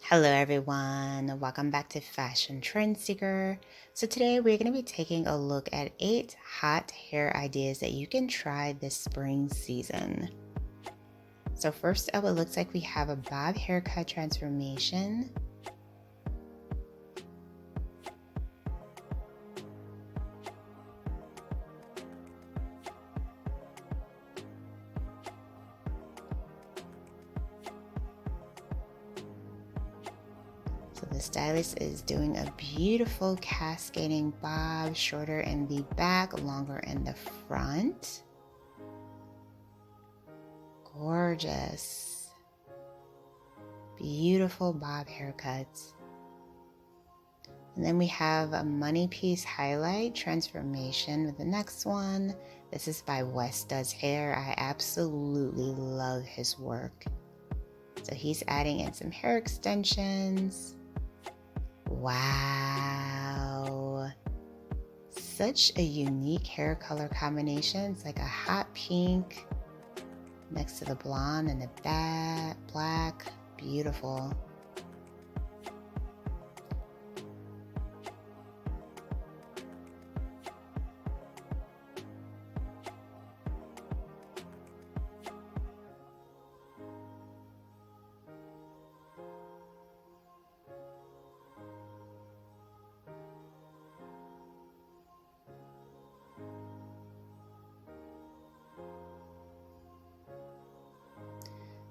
Hello everyone, welcome back to Fashion Trend Seeker. So today we're going to be taking a look at 8 hot hair ideas that you can try this spring season. So first up, it looks like we have a bob haircut transformation. So the stylist is doing a beautiful cascading bob, shorter in the back, longer in the front. Gorgeous. Beautiful bob haircuts. And then we have a money piece highlight transformation with the next one. This is by Wes Does Hair. I absolutely love his work. So he's adding in some hair extensions. Wow. Such a unique hair color combination. It's like a hot pink next to the blonde and the black. Beautiful.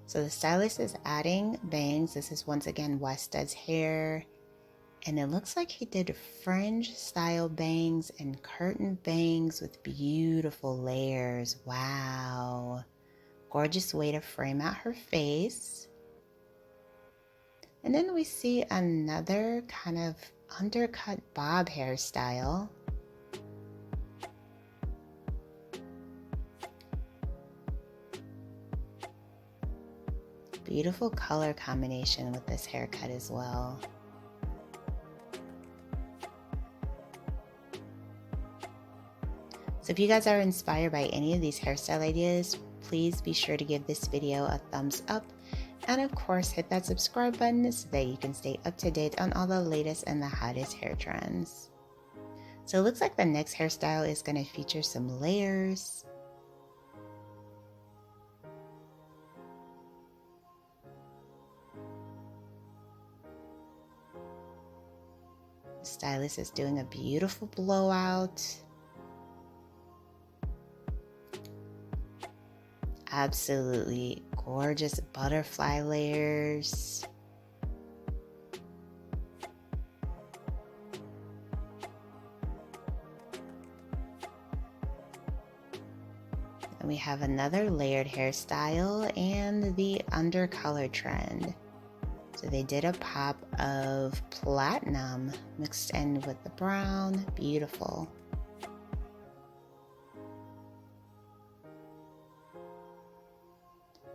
So the stylist is adding bangs. This is once again Wes Does Hair. And it looks like he did fringe style bangs and curtain bangs with beautiful layers. Wow. Gorgeous way to frame out her face. And then we see another kind of undercut bob hairstyle. Beautiful color combination with this haircut as well. So if you guys are inspired by any of these hairstyle ideas, please be sure to give this video a thumbs up. And of course, hit that subscribe button so that you can stay up to date on all the latest and the hottest hair trends. So it looks like the next hairstyle is going to feature some layers. The stylist is doing a beautiful blowout. Absolutely gorgeous butterfly layers. And we have another layered hairstyle and the undercolor trend. So they did a pop of platinum mixed in with the brown. Beautiful.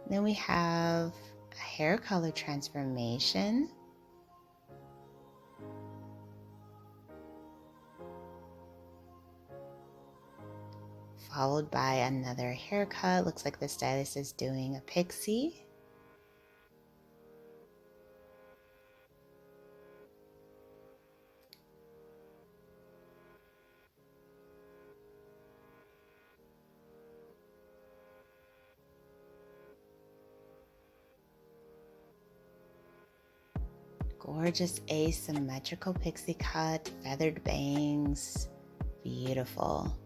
Then we have a hair color transformation. Followed by another haircut. Looks like the stylist is doing a pixie. Gorgeous asymmetrical pixie cut, feathered bangs, beautiful.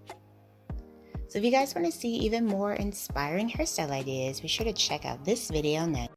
So if you guys want to see even more inspiring hairstyle ideas, be sure to check out this video next.